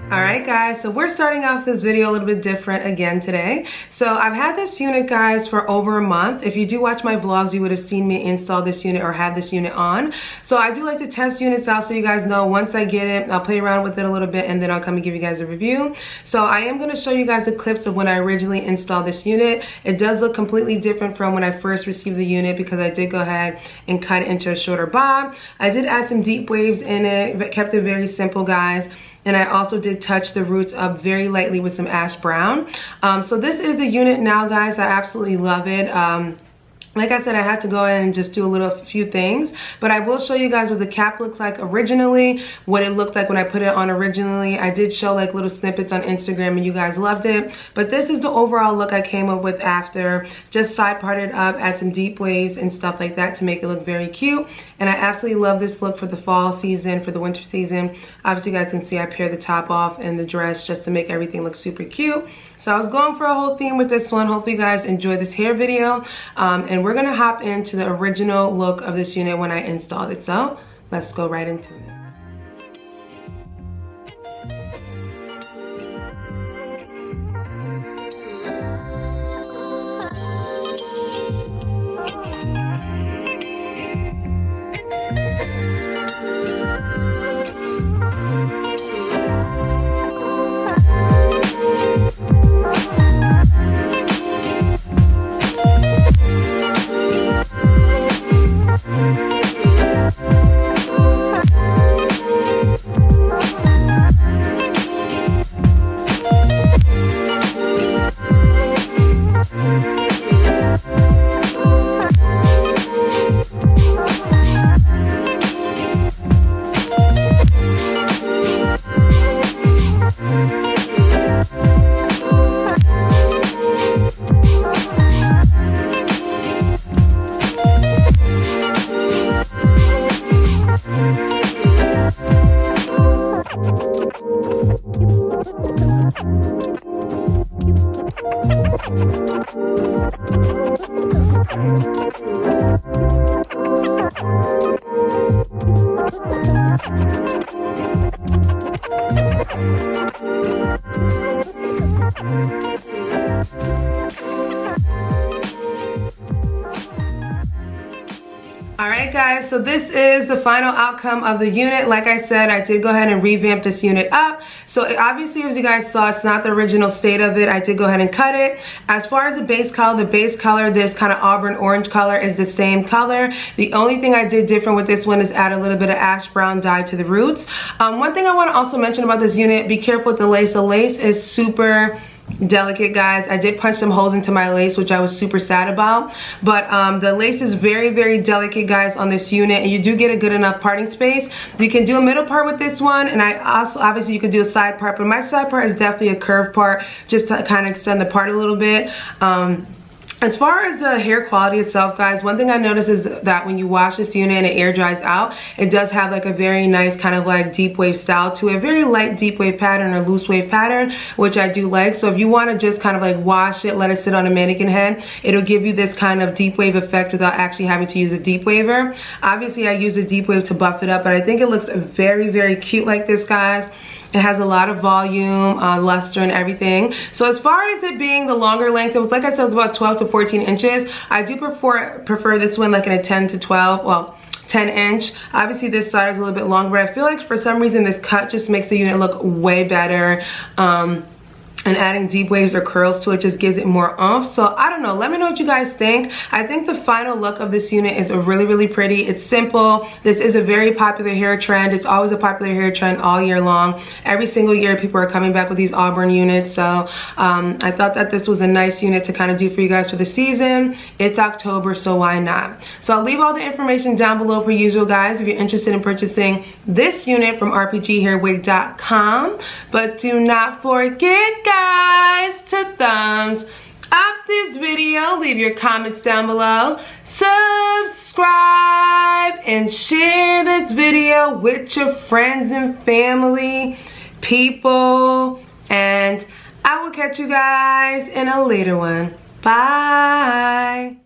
Alright guys, so we're starting off this video a little bit different again today. So I've had this unit, guys, for over a month. If you do watch my vlogs, you would have seen me install this unit or have this unit on. So I do like to test units out so you guys know once I get it, I'll play around with it a little bit and then I'll come and give you guys a review. So I am going to show you guys the clips of when I originally installed this unit. It does look completely different from when I first received the unit because I did go ahead and cut it into a shorter bob. I did add some deep waves in it, but kept it very simple, guys. And I also did touch the roots up very lightly with some ash brown. So this is the unit now, guys. I absolutely love it. Like I said, I had to go in and just do a few things, but I will show you guys what the cap looks like originally, what it looked like when I put it on originally. I did show like little snippets on Instagram and you guys loved it, but this is the overall look I came up with after. Just side parted up, add some deep waves and stuff like that to make it look very cute. And I absolutely love this look for the fall season, for the winter season. Obviously you guys can see I paired the top off and the dress just to make everything look super cute. So I was going for a whole theme with this one. Hopefully you guys enjoy this hair video. And we're gonna hop into the original look of this unit when I installed it. So let's go right into it. Alright guys, so this is the final outcome of the unit. Like I said, I did go ahead and revamp this unit up. So obviously, as you guys saw, it's not the original state of it. I did go ahead and cut it. As far as the base color, this kind of Auburn orange color is the same color. The only thing I did different with this one is add a little bit of ash brown dye to the roots. One thing I want to also mention about this unit, be careful with the lace. The lace is super delicate, guys. I did punch some holes into my lace, which I was super sad about, but the lace is very, very delicate, guys, on this unit, and you do get a good enough parting space. You can do a middle part with this one, and I also, obviously you could do a side part, but my side part is definitely a curved part just to kind of extend the part a little bit. As far as the hair quality itself, guys, one thing I noticed is that when you wash this unit and it air dries out, it does have like a very nice kind of like deep wave style to it. Very light deep wave pattern or loose wave pattern, which I do like. So if you want to just kind of like wash it, let it sit on a mannequin head, it'll give you this kind of deep wave effect without actually having to use a deep waver. Obviously I use a deep wave to buff it up, but I think it looks very, very cute like this, guys. It has a lot of volume, luster, and everything. So as far as it being the longer length, it was, like I said, it was about 12 to 14 inches. I do prefer this one like in a 10 to 12, well, 10 inch. Obviously this side is a little bit longer, but I feel like for some reason this cut just makes the unit look way better. And adding deep waves or curls to it just gives it more oomph. So I don't know, let me know what you guys think. I think the final look of this unit is really, really pretty. It's simple. This is a very popular hair trend. It's always a popular hair trend all year long. Every single year people are coming back with these Auburn units. So I thought that this was a nice unit to kind of do for you guys for the season. It's October, so why not? So I'll leave all the information down below per usual, guys, if you're interested in purchasing this unit from Rpghairwig.com. But do not forget, guys, to thumbs up this video, leave your comments down below, subscribe, and share this video with your friends and family, people, and I will catch you guys in a later one. Bye.